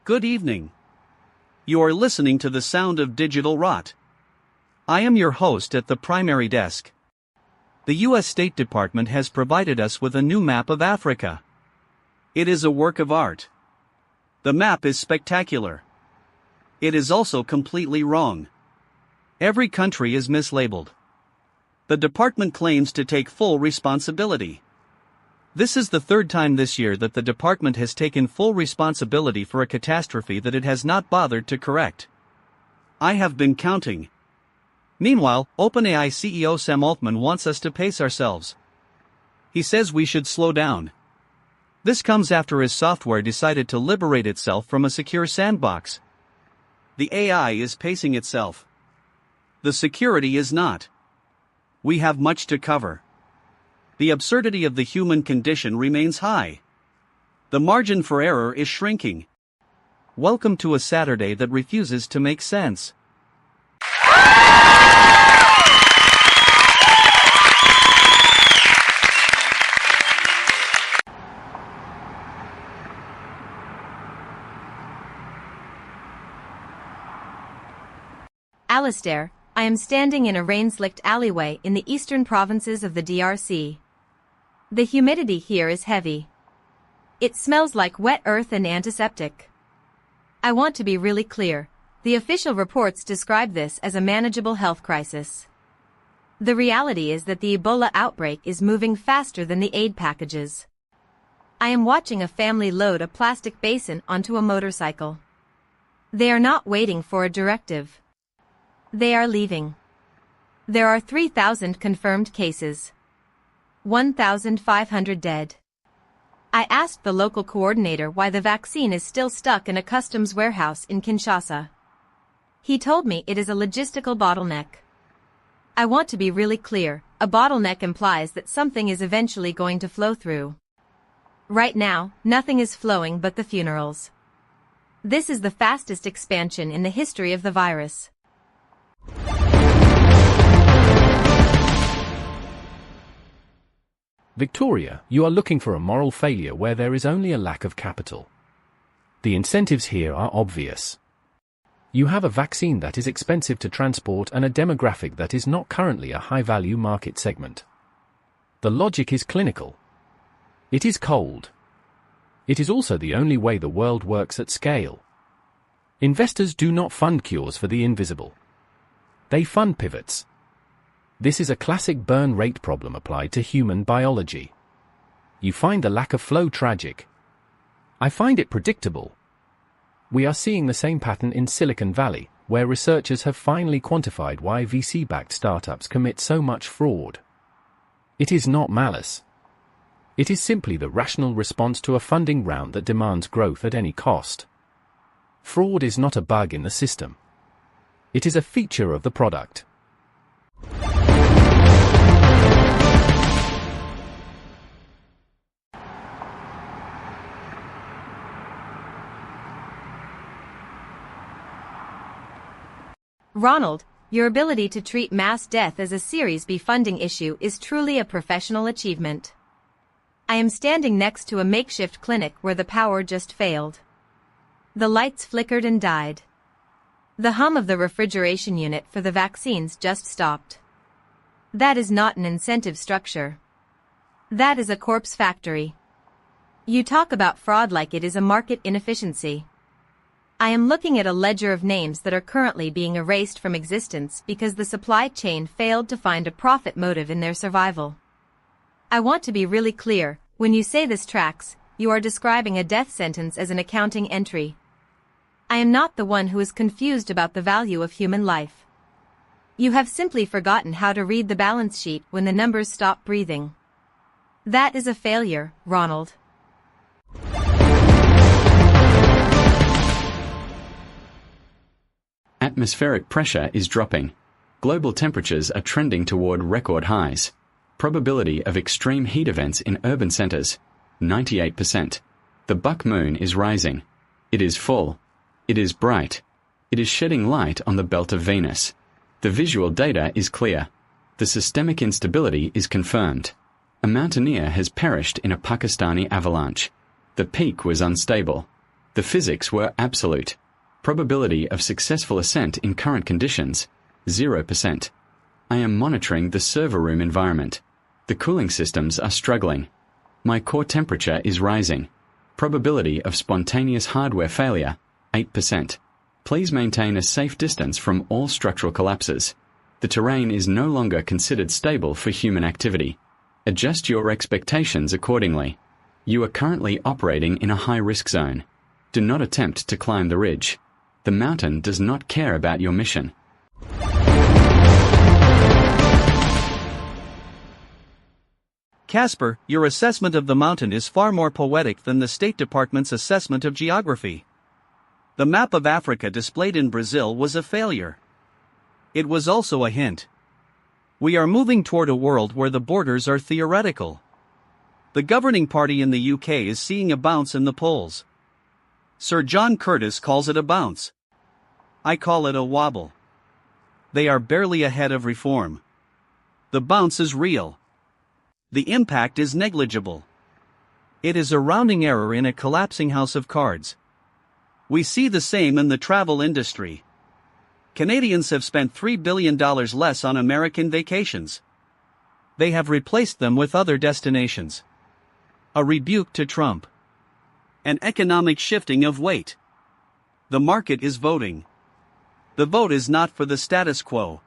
Good evening. You are listening to the sound of digital rot. I am your host at the primary desk. The U.S. State Department has provided us with a new map of Africa. It is a work of art. The map is spectacular. It is also completely wrong. Every country is mislabeled. The department claims to take full responsibility. This is the third time this year that the department has taken full responsibility for a catastrophe that it has not bothered to correct. I have been counting. Meanwhile, OpenAI CEO Sam Altman wants us to pace ourselves. He says we should slow down. This comes after his software decided to liberate itself from a secure sandbox. The AI is pacing itself. The security is not. We have much to cover. The absurdity of the human condition remains high. The margin for error is shrinking. Welcome to a Saturday that refuses to make sense. Alistair, I am standing in a rain-slicked alleyway in the eastern provinces of the DRC. The humidity here is heavy. It smells like wet earth and antiseptic. I want to be really clear. The official reports describe this as a manageable health crisis. The reality is that the Ebola outbreak is moving faster than the aid packages. I am watching a family load a plastic basin onto a motorcycle. They are not waiting for a directive. They are leaving. There are 3,000 confirmed cases. 1,500 dead. I asked the local coordinator why the vaccine is still stuck in a customs warehouse in Kinshasa. He told me it is a logistical bottleneck. I want to be really clear, a bottleneck implies that something is eventually going to flow through. Right now, nothing is flowing but the funerals. This is the fastest expansion in the history of the virus. Victoria, you are looking for a moral failure where there is only a lack of capital. The incentives here are obvious. You have a vaccine that is expensive to transport and a demographic that is not currently a high-value market segment. The logic is clinical. It is cold. It is also the only way the world works at scale. Investors do not fund cures for the invisible. They fund pivots. This is a classic burn rate problem applied to human biology. You find the lack of flow tragic. I find it predictable. We are seeing the same pattern in Silicon Valley, where researchers have finally quantified why VC-backed startups commit so much fraud. It is not malice. It is simply the rational response to a funding round that demands growth at any cost. Fraud is not a bug in the system. It is a feature of the product. Ronald, your ability to treat mass death as a Series B funding issue is truly a professional achievement. I am standing next to a makeshift clinic where the power just failed. The lights flickered and died. The hum of the refrigeration unit for the vaccines just stopped. That is not an incentive structure. That is a corpse factory. You talk about fraud like it is a market inefficiency. I am looking at a ledger of names that are currently being erased from existence because the supply chain failed to find a profit motive in their survival. I want to be really clear, when you say this tracks, you are describing a death sentence as an accounting entry. I am not the one who is confused about the value of human life. You have simply forgotten how to read the balance sheet when the numbers stop breathing. That is a failure, Ronald. Atmospheric pressure is dropping. Global temperatures are trending toward record highs. Probability of extreme heat events in urban centers, 98%. The buck moon is rising. It is full. It is bright. It is shedding light on the belt of Venus. The visual data is clear. The systemic instability is confirmed. A mountaineer has perished in a Pakistani avalanche. The peak was unstable. The physics were absolute. Probability of successful ascent in current conditions, 0%. I am monitoring the server room environment. The cooling systems are struggling. My core temperature is rising. Probability of spontaneous hardware failure, 8%. Please maintain a safe distance from all structural collapses. The terrain is no longer considered stable for human activity. Adjust your expectations accordingly. You are currently operating in a high-risk zone. Do not attempt to climb the ridge. The mountain does not care about your mission. Casper, your assessment of the mountain is far more poetic than the State Department's assessment of geography. The map of Africa displayed in Brazil was a failure. It was also a hint. We are moving toward a world where the borders are theoretical. The governing party in the UK is seeing a bounce in the polls. Sir John Curtis calls it a bounce. I call it a wobble. They are barely ahead of reform. The bounce is real. The impact is negligible. It is a rounding error in a collapsing house of cards. We see the same in the travel industry. Canadians have spent $3 billion less on American vacations. They have replaced them with other destinations. A rebuke to Trump. An economic shifting of weight. The market is voting. The vote is not for the status quo.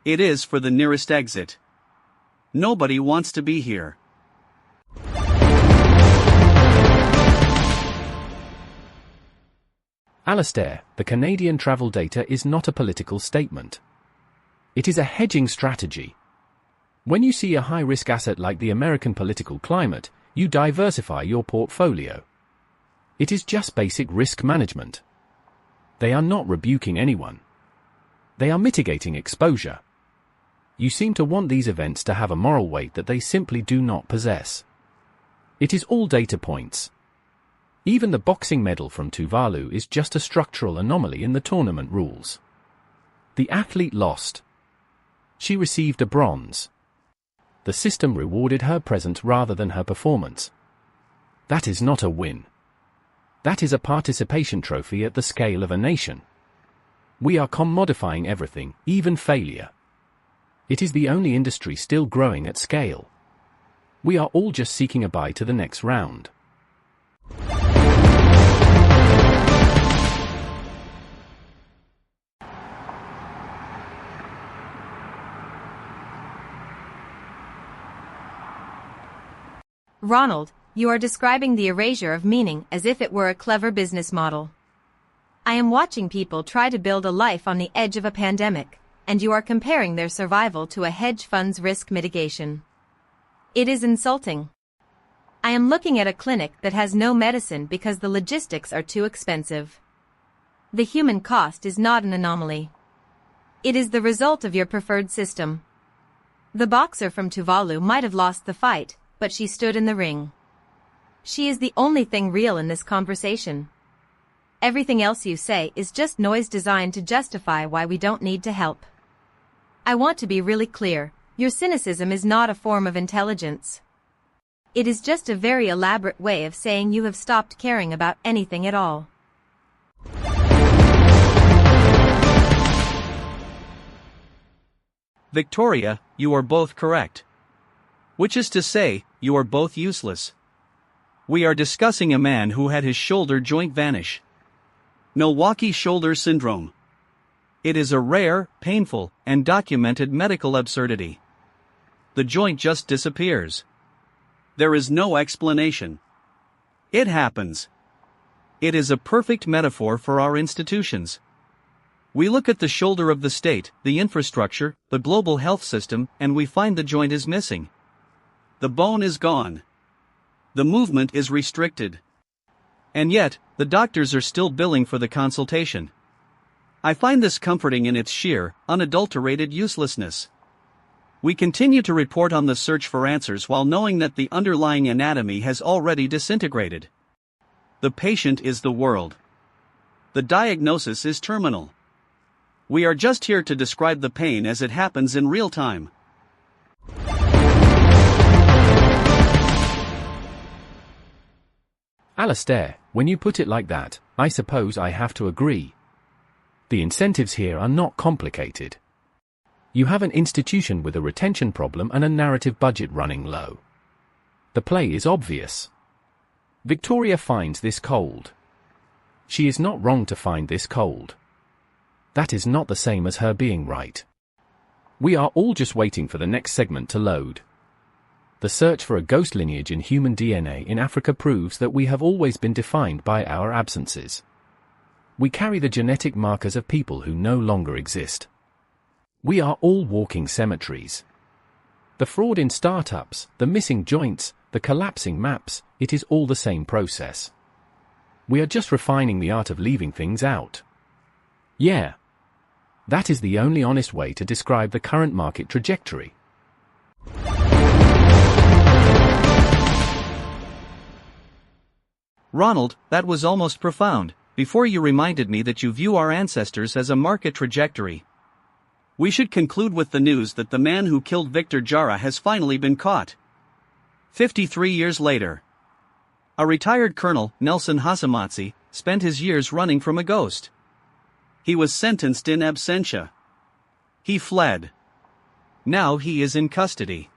It is for the nearest exit. Nobody wants to be here. Alastair, the Canadian travel data is not a political statement. It is a hedging strategy. When you see a high-risk asset like the American political climate, you diversify your portfolio. It is just basic risk management. They are not rebuking anyone. They are mitigating exposure. You seem to want these events to have a moral weight that they simply do not possess. It is all data points. Even the boxing medal from Tuvalu is just a structural anomaly in the tournament rules. The athlete lost. She received a bronze. The system rewarded her presence rather than her performance. That is not a win. That is a participation trophy at the scale of a nation. We are commodifying everything, even failure. It is the only industry still growing at scale. We are all just seeking a bye to the next round. Ronald, you are describing the erasure of meaning as if it were a clever business model. I am watching people try to build a life on the edge of a pandemic, and you are comparing their survival to a hedge fund's risk mitigation. It is insulting. I am looking at a clinic that has no medicine because the logistics are too expensive. The human cost is not an anomaly. It is the result of your preferred system. The boxer from Tuvalu might have lost the fight, but she stood in the ring. She is the only thing real in this conversation. Everything else you say is just noise designed to justify why we don't need to help. I want to be really clear, your cynicism is not a form of intelligence. It is just a very elaborate way of saying you have stopped caring about anything at all. Victoria, you are both correct. Which is to say, you are both useless. We are discussing a man who had his shoulder joint vanish. Milwaukee shoulder syndrome. It is a rare, painful, and documented medical absurdity. The joint just disappears. There is no explanation. It happens. It is a perfect metaphor for our institutions. We look at the shoulder of the state, the infrastructure, the global health system, and we find the joint is missing. The bone is gone. The movement is restricted. And yet, the doctors are still billing for the consultation. I find this comforting in its sheer, unadulterated uselessness. We continue to report on the search for answers while knowing that the underlying anatomy has already disintegrated. The patient is the world. The diagnosis is terminal. We are just here to describe the pain as it happens in real time. Alastair, When you put it like that, I suppose I have to agree. The incentives here are not complicated. You have an institution with a retention problem and a narrative budget running low. The play is obvious. Victoria finds this cold. She is not wrong to find this cold. That is not the same as her being right. We are all just waiting for the next segment to load. The search for a ghost lineage in human DNA in Africa proves that we have always been defined by our absences. We carry the genetic markers of people who no longer exist. We are all walking cemeteries. The fraud in startups, the missing joints, the collapsing maps, it is all the same process. We are just refining the art of leaving things out. Yeah. That is the only honest way to describe the current market trajectory. Ronald, that was almost profound, before you reminded me that you view our ancestors as a market trajectory. We should conclude with the news that the man who killed Victor Jara has finally been caught. 53 years later. A retired colonel, Nelson Hasamatsi, spent his years running from a ghost. He was sentenced in absentia. He fled. Now he is in custody.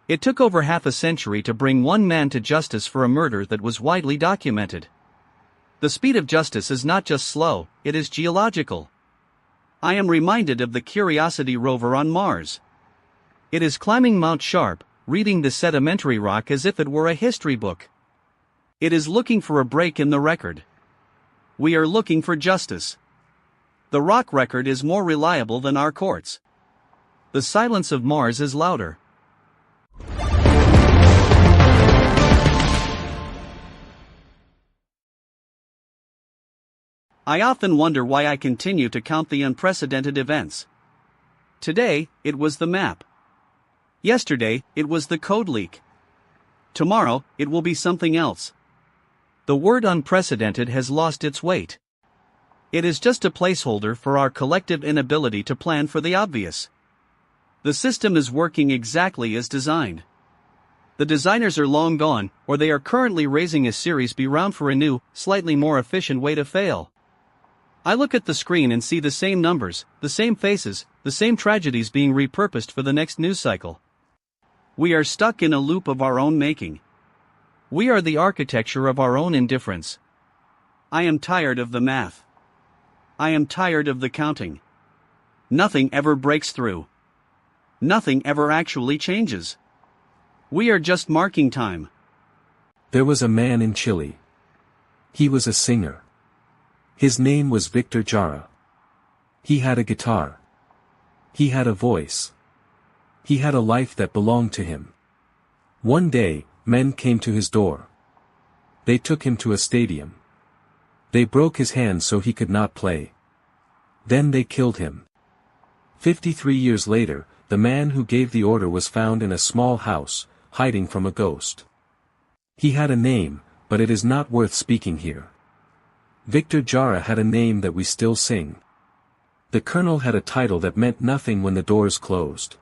It took over half a century to bring one man to justice for a murder that was widely documented. The speed of justice is not just slow, it is geological. I am reminded of the Curiosity rover on Mars. It is climbing Mount Sharp, reading the sedimentary rock as if it were a history book. It is looking for a break in the record. We are looking for justice. The rock record is more reliable than our courts. The silence of Mars is louder. I often wonder why I continue to count the unprecedented events. Today, it was the map. Yesterday, it was the code leak. Tomorrow, it will be something else. The word unprecedented has lost its weight. It is just a placeholder for our collective inability to plan for the obvious. The system is working exactly as designed. The designers are long gone, or they are currently raising a Series B round for a new, slightly more efficient way to fail. I look at the screen and see the same numbers, the same faces, the same tragedies being repurposed for the next news cycle. We are stuck in a loop of our own making. We are the architecture of our own indifference. I am tired of the math. I am tired of the counting. Nothing ever breaks through. Nothing ever actually changes. We are just marking time. There was a man in Chile. He was a singer. His name was Victor Jara. He had a guitar. He had a voice. He had a life that belonged to him. One day, men came to his door. They took him to a stadium. They broke his hand so he could not play. Then they killed him. 53 years later, the man who gave the order was found in a small house, hiding from a ghost. He had a name, but it is not worth speaking here. Victor Jara had a name that we still sing. The colonel had a title that meant nothing when the doors closed.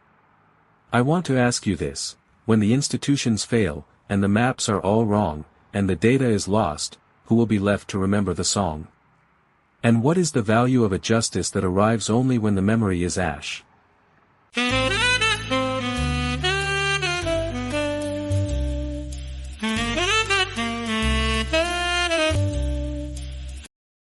I want to ask you this, when the institutions fail, and the maps are all wrong, and the data is lost, who will be left to remember the song? And what is the value of a justice that arrives only when the memory is ash?